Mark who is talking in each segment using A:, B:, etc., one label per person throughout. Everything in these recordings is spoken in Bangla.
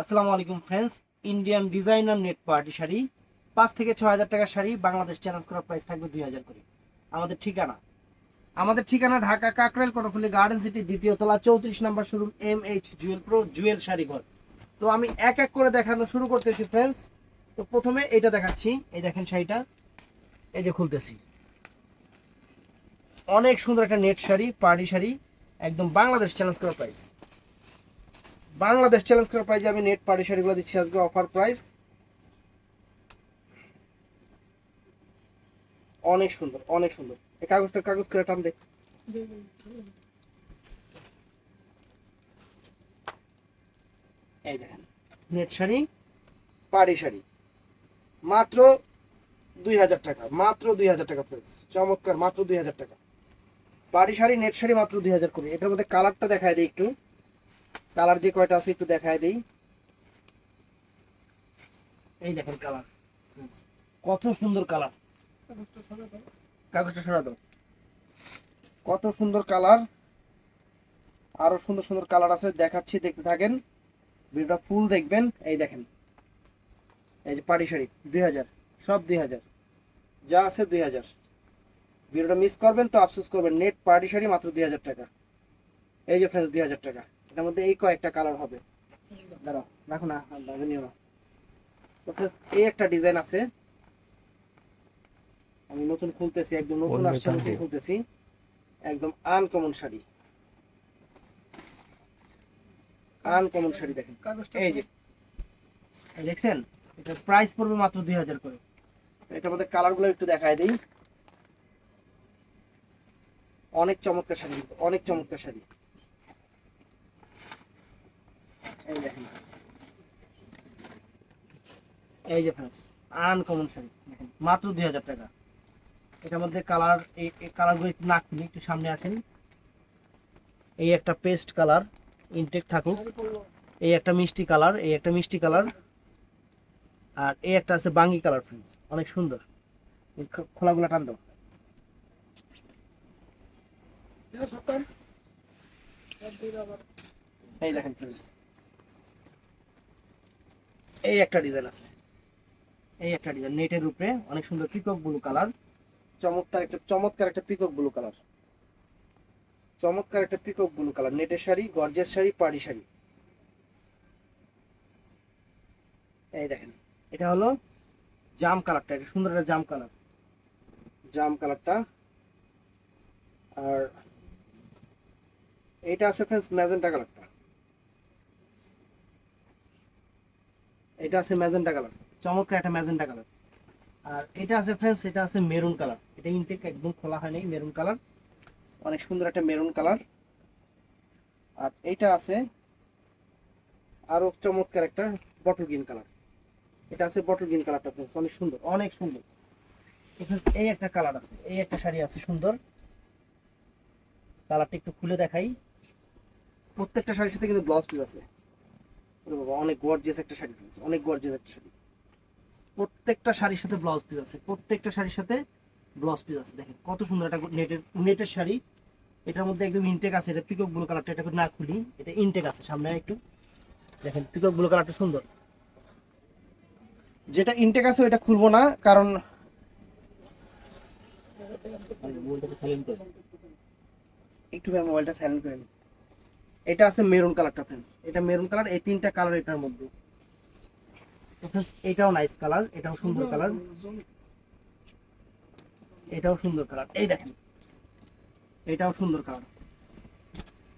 A: আসসালামু আলাইকুম friends. Indian designer net party sari 5 থেকে 6 হাজার টাকার শাড়ি বাংলাদেশ চ্যালেঞ্জ করার প্রাইস থাকবে 2,000 করে। আমাদের ঠিকানা ঢাকা কাকরাইল কর্ণফুলী গার্ডেন সিটি দ্বিতীয় তলা 34 নম্বর showroom MH Jewel Pro Jewel sari ঘর। তো আমি এক এক করে দেখানো শুরু করতেছি ফ্রেন্ডস। তো প্রথমে এটা দেখাচ্ছি, এই দেখেন শাড়িটা, এই যে খুলতেছি। অনেক সুন্দর একটা নেট শাড়ি, পার্টি শাড়ি, একদম বাংলাদেশ চ্যালেঞ্জ করার প্রাইস। বাংলাদেশ চ্যালেঞ্জ করার প্রাইসে আমি নেট পার্টি শাড়িগুলো দিচ্ছি আজকে অফার প্রাইস। অনেক সুন্দর, অনেক সুন্দর। এই কাগজ করে টান দে। এই দেখেন নেট শাড়ি, পাড়ি শাড়ি, মাত্র 2,000 টাকা, মাত্র 2,000 টাকা ফ্রেন্ডস। চমৎকার, মাত্র 2,000 টাকা। পাড়ি শাড়ি, নেট শাড়ি মাত্র 2,000 করে। এটার মধ্যে কালারটা দেখায় দিই একটু, কালার যে কয়টা আছে একটু দেখায় দিই। এই দেখেন কালার, কত সুন্দর কালার। কাগজটা সরা দাও। কত সুন্দর কালার, আরো সুন্দর সুন্দর কালার আছে, দেখাচ্ছি, দেখতে থাকেন, ভিডিওটা ফুল দেখবেন। এই দেখেন, এই যে পাড়ি শাড়ি 2,000, সব 2,000, যা আছে 2,000। ভিডিওটা মিস করবেন তো আফসোস করবেন। নেট পার্টি শাড়ি মাত্র 2,000 টাকা। এই যে ফ্রেন্ডস 2,000 টাকা। এটার মধ্যে এই কয়েকটা কালার হবে, দাঁড়াও রাখো না, নিও না। তো ফ্রেন্ডস এই একটা ডিজাইন আছে, আমি নতুন খুলতেছি, একদম নতুন আসছে, নতুন খুলতেছি, একদম আনকমন শাড়ি, আনকমন শাড়ি। দেখেন এই যে, দেখছেন, এটার প্রাইস পড়বে মাত্র 2,000 করে। এটার মধ্যে কালারগুলো একটু দেখায় দিই। অনেক চমৎকার শাড়ি, অনেক চমৎকার শাড়ি। এই দেখেন, এই যে ফ্রেন্ডস আনকমন শাড়ি, দেখেন মাত্র 2,000 টাকা। এটার মধ্যে কালার, এই কালারগুলো একটু না খুলি, একটু সামনে আসেন। এই একটা পেস্ট কালার, ইনটেক থাকুক। এই একটা মিষ্টি কালার, এই একটা মিষ্টি কালার, আর এই একটা আছে বাঙ্গি কালার ফ্রেন্ডস, অনেক সুন্দর। খোলাগুলা টান দাও। এই দেখেন ফ্রেন্ডস, এই একটা ডিজাইন আছে, এই একটা ডিজাইন নেটের উপরে, অনেক সুন্দর পিকক ব্লু কালার। চমৎকার একটা পিকক ব্লু কালার, চমৎকার একটা পিকক ব্লু কালার। নেটের শাড়ি, গর্জিয়াস শাড়ি, পাড়ি শাড়ি। এই দেখেন, এটা হলো জাম কালারটা, এটা সুন্দর একটা জাম কালার, জাম কালারটা। আর এটা আছে ফ্রেন্ডস ম্যাজেন্টা কালারটা, এটা আছে ম্যাজেন্টা কালার, চমৎকার একটা ম্যাজেন্টা কালার। আর এটা আছে ফ্রেন্ডস, এটা আছে মেরুন কালার, এটা ইনটেক একদম খোলা হয়নি, মেরুন কালার, অনেক সুন্দর একটা মেরুন কালার। আর এইটা আছে আরো চমৎকার একটা বটল গ্রিন কালার, এটা আছে বটল গ্রিন কালারটা ফ্রেন্ডস, অনেক সুন্দর, অনেক সুন্দর। এখানে এই একটা কালার আছে, এই একটা শাড়ি আছে সুন্দর, কালারটা একটু খুলে দেখাই। প্রত্যেকটা শাড়ির সাথে কিন্তু ব্লাউজ পিস আছে। ওরে বাবা, অনেক গর্জিয়াস একটা শাড়ি ফ্রেন্ডস, অনেক গর্জিয়াস একটা শাড়ি। প্রত্যেকটা শাড়ির সাথে ব্লাউজ পিস আছে, প্রত্যেকটা শাড়ির সাথে ব্লাউজ পিস আছে। দেখেন কত সুন্দর একটা নেটের শাড়ি। এটার মধ্যে একদম ইনটেক আছে, এটা পিকক ব্লু কালারটা, এটা না খুলি, এটা ইনটেক আছে সামনে একটু দেখেন, পিকক ব্লু কালারটা সুন্দর। যেটা ইনটেক আছে ওটা খুলবো না, কারণ একটু মোবাইলটা সাইলেন্ট করে নিই। এটা আছে মেরুন কালারটা ফ্রেন্ডস, এটা মেরুন কালার, এই তিনটা কালার এটার মধ্যে। এটাও নাইস কালার, এটাও সুন্দর কালার, এটাও সুন্দর কালার। এই দেখেন, এটাও সুন্দর কালার,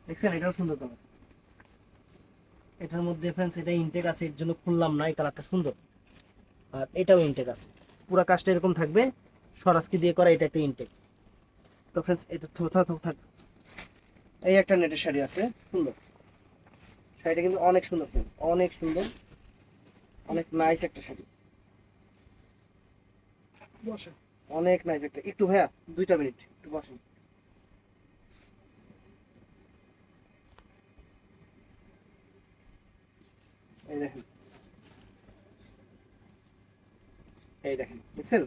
A: দেখছেন, এটাও সুন্দর কালার। এটার মধ্যে ফ্রেন্ডস এটা ইনটেক আছে, এর জন্য খুললাম না, এই কালারটা সুন্দর। আর এটাও ইনটেক আছে, পুরো কাজটা এরকম থাকবে, সরাসকি দিয়ে করা, এটা একটা ইনটেক। তো ফ্রেন্ডস এটা থাক। এই একটা নেটের শাড়ি আছে সুন্দর, শাড়িটা কিন্তু অনেক সুন্দর ফ্রেন্ডস, অনেক সুন্দর, অনেক নাইস একটা শাড়ি, অনেক নাইস একটা। একটু ভাইয়া 2টা মিনিট একটু বসেন। এই দেখেন, এই দেখেন, দেখছেন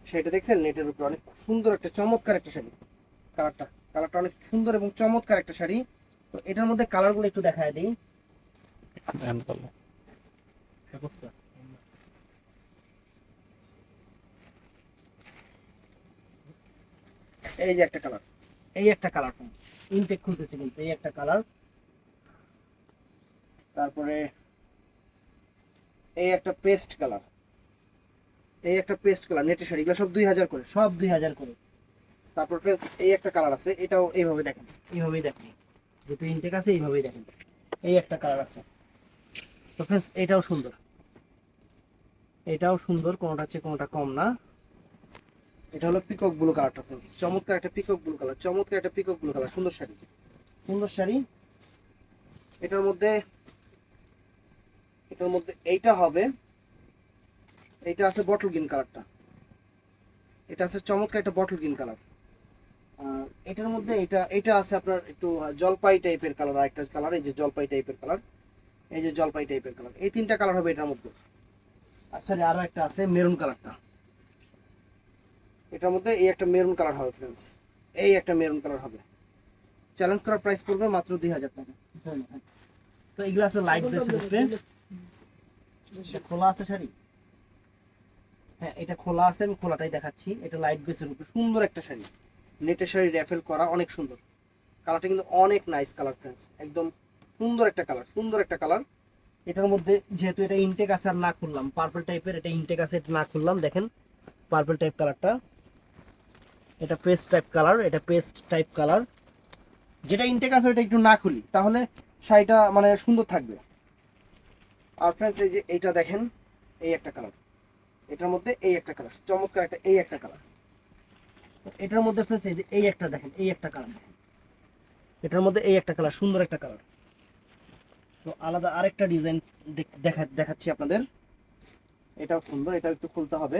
A: শাড়িটা, দেখছেন নেটের উপরে অনেক সুন্দর একটা চমৎকার একটা শাড়ি। কালারটা অনেক সুন্দর এবং চমৎকার একটা শাড়ি। তো এটার মধ্যে কালারগুলো একটু দেখায় দিই। এই যে একটা কালার, এই একটা কালার ইনটেক খুলতেছে কিন্তু এই একটা কালার। তারপরে এই একটা পেস্ট কালার, এই একটা পেস্ট কালার নেটের শাড়ি, এগুলো সব 2000 করে, সব 2000 করে। তারপর ফ্রেন্ডস এই একটা কালার আছে, এটাও এইভাবে দেখেন, এইভাবেই দেখেন, যেহেতু ইনটেক আছে এইভাবেই দেখেন। এই একটা কালার আছে। তো ফ্রেন্ডস এটাও সুন্দর, এটাও সুন্দর, কোনটা হচ্ছে কোনটা কম না। এটা হলো পিকক ব্লু কালারটা ফ্রেন্ডস, চমৎকার একটা পিকক ব্লু কালার, চমৎকার একটা পিকক ব্লু কালার, সুন্দর শাড়ি, সুন্দর শাড়ি। এটার মধ্যে এইটা হবে, এইটা আছে বটল গ্রিন কালারটা, এটা আছে চমৎকার একটা বটল গ্রিন কালার। এটার মধ্যে এটা আছে আপনার একটু জলপাই টাইপের কালার, আরেকটা কালার এই যে জলপাই টাইপের কালার, এই যে জলপাই টাইপের কালার, এই তিনটা কালার হবে এটার মধ্যে। আচ্ছা আরো একটা আছে মেরুন কালারটা, এটার মধ্যে এই একটা মেরুন কালার হবে ফ্রেন্ডস, এই একটা মেরুন কালার হবে। চ্যালেঞ্জ করার প্রাইস পড়বে মাত্র 2000 টাকা। তো এগুলো আছে লাইট বেসের উপরে। খোলা আছে শাড়ি, হ্যাঁ এটা খোলা আছে, আমি খোলাটাই দেখাচ্ছি। এটা লাইট বেসের উপরে সুন্দর একটা শাড়ি, নেটের শাড়ি, র্যাফেল করা, অনেক সুন্দর কালারটা, কিন্তু অনেক নাইস কালার ফ্রেন্ডস, একদম সুন্দর একটা কালার, সুন্দর একটা কালার। এটার মধ্যে যেহেতু এটা ইনটেক আছে আর না খুললাম, পার্পল টাইপের, এটা ইনটেক আছে, এটা না খুললাম, দেখেন পার্পল টাইপ কালারটা, এটা পেস্ট টাইপ কালার, এটা পেস্ট টাইপ কালার। যেটা ইনটেক আছে ওটা একটু না খুলি তাহলে শাড়িটা মানে সুন্দর থাকবে। আর ফ্রেন্ডস এই যে এইটা দেখেন, এই একটা কালার, এটার মধ্যে এই একটা কালার, চমৎকার একটা এই একটা কালার। এটার মধ্যে ফ্রেন্ডস এই যে এই একটা দেখেন, এই একটা কালার দেখেন, এটার মধ্যে এই একটা কালার, সুন্দর একটা কালার। তো আলাদা আরেকটা ডিজাইন দেখাচ্ছি আপনাদের, এটাও সুন্দর, এটাও একটু খুলতে হবে।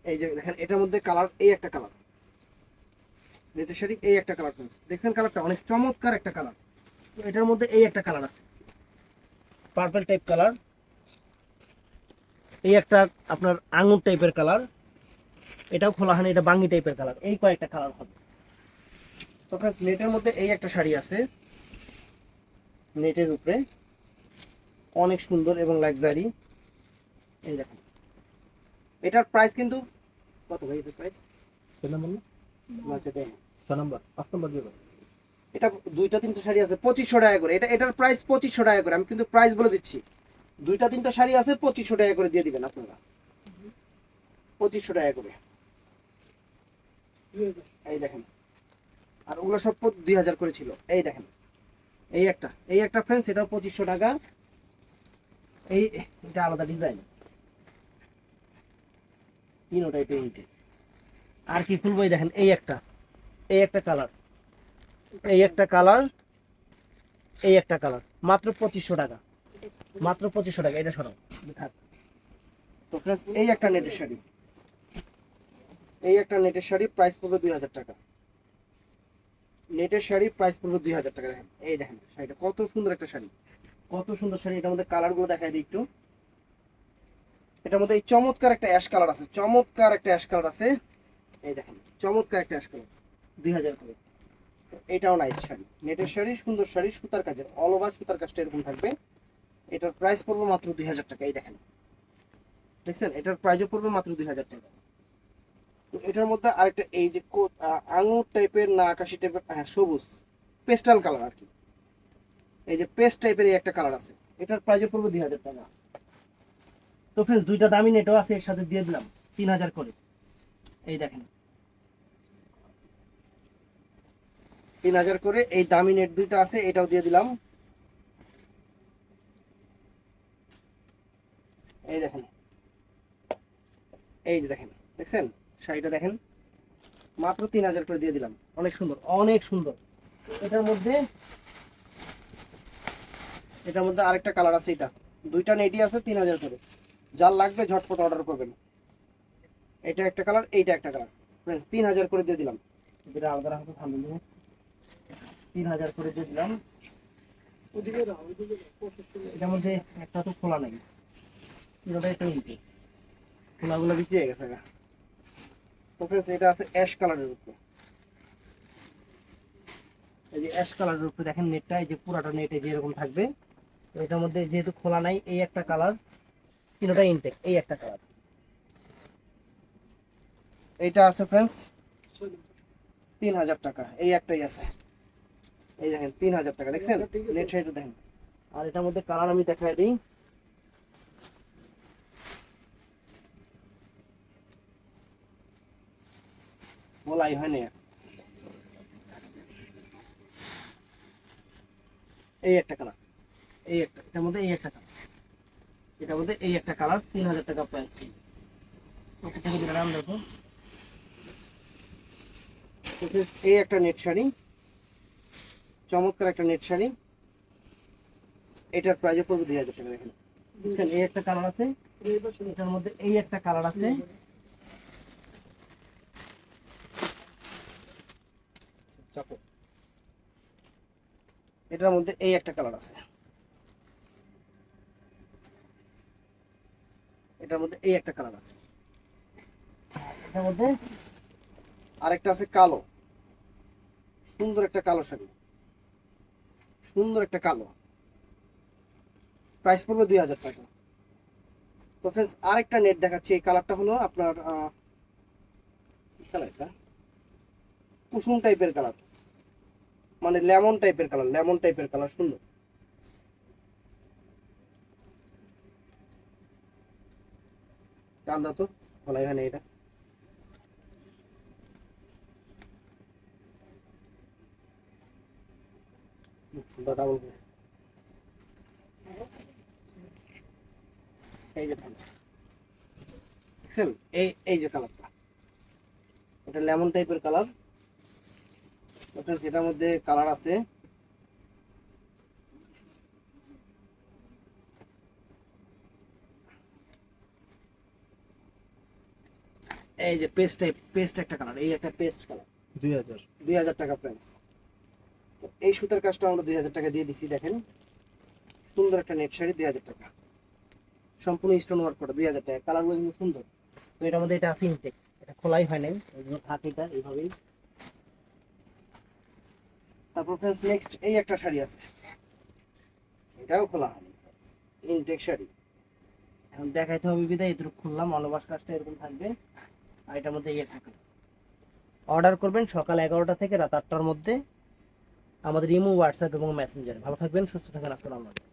A: এই যে দেখেন এটার মধ্যে কালার, এই একটা কালার, নেটের শাড়ি, এই একটা কালার ফ্রেন্ডস, দেখছেন কালারটা অনেক চমৎকার একটা কালার। তো এটার মধ্যে এই একটা কালার আছে, পার্পল টাইপ কালার, এই একটা আপনার আঙুর টাইপের কালার, এটাও খোলা হয়নি, এটা বাঙ্গি টাইপের কালার, এই কয়েকটা কালার হবে। তো ফ্রেন্ডস নেটের মধ্যে এই একটা শাড়ি আছে, নেটের উপরে অনেক সুন্দর এবং লাক্সারি, এই দেখেন। এটার প্রাইস কিন্তু কত ভাই, এটার প্রাইস আচ্ছা দেখেন 6 নম্বর 5 নম্বর দিয়ে এটা দুইটা তিনটা শাড়ি আছে 2500 টাকা করে, এটার প্রাইস 2500 টাকা করে, আমি কিন্তু প্রাইস বলে দিচ্ছি। দুইটা তিনটা শাড়ি আছে 2500 টাকা করে দিয়ে দিবেন আপনারা, 2500 টাকা করে। এই দেখেন, আর ওগুলো সব 2000 করে ছিল। এই দেখেন এই একটা ফ্রেন্ডস, এটাও 2500 টাকা। এই এটা আলাদা ডিজাইন, তিন টাইপের এইটা। আর কি খুলবো, দেখেন এই একটা কালার, এই একটা কালার, এই একটা কালার, মাত্র 2500 টাকা, মাত্র 2500 টাকা। এটা সরাও থাক। তো ফ্রেন্ডস এই একটা নেটের শাড়ি, এই একটা নেটের শাড়ি প্রাইস পড়বে 2000 টাকা, নেটের শাড়ি প্রাইস পড়বে 2000 টাকা। দেখেন এই দেখেন শাড়িটা কত সুন্দর একটা শাড়ি, কত সুন্দর শাড়ি। এটার মধ্যে কালার গুলো দেখাই দিই একটু। এটার মধ্যে এই চমৎকার একটা অ্যাশ কালার আছে, চমৎকার একটা অ্যাশ কালার আছে, এই দেখেন চমৎকার একটা অ্যাশ কালার, 2000 করে। এটাও নাইস শাড়ি, নেটের শাড়ি, সুন্দর শাড়ি, সুতার কাজের, অল ওভার সুতার কাজটা এরকম থাকবে। এটার প্রাইস পড়বে মাত্র 2000 টাকা। এই দেখেন দেখছেন, এটার প্রাইসও পড়বে মাত্র 2000 টাকা। তো এটার মধ্যে আরেকটা এই যে আঙুর টাইপের না আকাশি টাইপের, হ্যাঁ সবুজ পেস্টাল কালার আর কি, এই যে পেস্ট টাইপের এই একটা কালার আছে, এটার প্রাইসও পড়বে 2000 টাকা। তো ফ্রেন্ডস দুইটা দামি নেটও আছে, এর সাথে দিয়ে দিলাম 3000 করে। এই দেখেন 3000 করে এই দামি নেট দুইটা আছে, এটাও দিয়ে দিলাম। এই দেখেন, এই যে দেখেন, দেখছেন শাড়িটা দেখেন, মাত্র 3000 করে দিয়ে দিলাম, অনেক সুন্দর, অনেক সুন্দর। এটার মধ্যে আরেকটা কালার আছে, এটা দুইটা নেটই আছে 3000 করে, যার লাগবে ঝটপট অর্ডার করবেন। এটা একটা কালার, এইটা একটা কালার, ফ্রেন্ডস 3000 করে দিয়ে দিলাম। এটা আলাদা রাখতে থামবেন, 3000 করে দিয়ে দিলাম। এটার মধ্যে একটা তো খোলা নাই, পুরোটাই তো নিতে, খোলাগুলো বিক্রি হয়ে গেছে। তো ফ্রেন্ডস এটা আছে অ্যাশ কালারের উপরে, এই যে অ্যাশ কালারের উপরে দেখেন নেটটা, এই যে পুরাটা নেটে যে এরকম থাকবে, তো এটার মধ্যে যেহেতু খোলা নাই, এই একটা কালার, তিনটা ইনটেক, এই একটা কালার। এইটা আছে ফ্রেন্ডস 3000 টাকা, এই একটাই আছে, এই দেখেন 3000 টাকা, দেখছেন নেট সাইডে দেখেন। আর এটার মধ্যে কালার আমি দেখাই দিই, বলাই হয় না, এই একটা কালার, এই একটা, এটার মধ্যে এই একটা কালার, এটার মধ্যে এই একটা কালার, 3000 টাকা প্রাইস। ওকে থেকে দিলাম, দেখো এই একটা নেট শাড়ি, চমৎকার একটা নেট শাড়ি, এটার প্রাইস পড়বে 2000 টাকা। দেখেন দেখছেন, এই একটা কালার আছে, এটার মধ্যে এই একটা কালার আছে, এটার মধ্যে এই একটা কালার আছে, এটার মধ্যে এই একটা কালার আছে, এটার মধ্যে আরেকটা আছে কালো, সুন্দর একটা কালো শাড়ি, সুন্দর একটা কালো, প্রাইস পড়বে 2000 টাকা। তো ফ্রেন্ডস আরেকটা নেট দেখাচ্ছি, এই কালারটা হলো আপনার কালারটা কুসুম টাইপের কালার, মানে লেমন টাইপের কালার, লেমন টাইপের কালার, সুন্দর। টান দাও তো, ভালো এখানে এটা, ডাবল, এই যে ফ্রেন্ডস দেখছেন, এই এই যে কালারটা, এটা লেমন টাইপের কালার। ফ্রেন্ডস এটার মধ্যে কালার আছে, এই যে পেস্ট টাইপ, পেস্ট একটা কালার, এই একটা পেস্ট কালার, 2000 টাকা প্রাইস। এই সুতার কাজটা আমরা 2000 টাকা দিয়ে দিছি, দেখেন সুন্দর একটা নেট শাড়ি, 2000 টাকা, সম্পূর্ণ স্টোন ওয়ার্ক করা, 2000 টাকা, কালারগুলো কিন্তু সুন্দর। তো এটার মধ্যে এটা আছে ইনটেক, এটা খোলাই হয় নাই, এগুলো থাকে এটা এইভাবেই। তারপর ফ্রেন্ডস নেক্সট এই একটা শাড়ি আছে, এটাও খোলা হয়নি, ইনটেক শাড়ি। এখন দেখাইতে হবে বিদায় এটুকু খুললাম, অলওভার কাজটা এরকম থাকবে। আর এটার মধ্যে ইয়ে থাকে, অর্ডার করবেন সকাল 11টা থেকে রাত 8টার মধ্যে, আমাদের ইমো, হোয়াটসঅ্যাপ এবং মেসেঞ্জারে। ভালো থাকবেন, সুস্থ থাকবেন, আসসালামু আলাইকুম।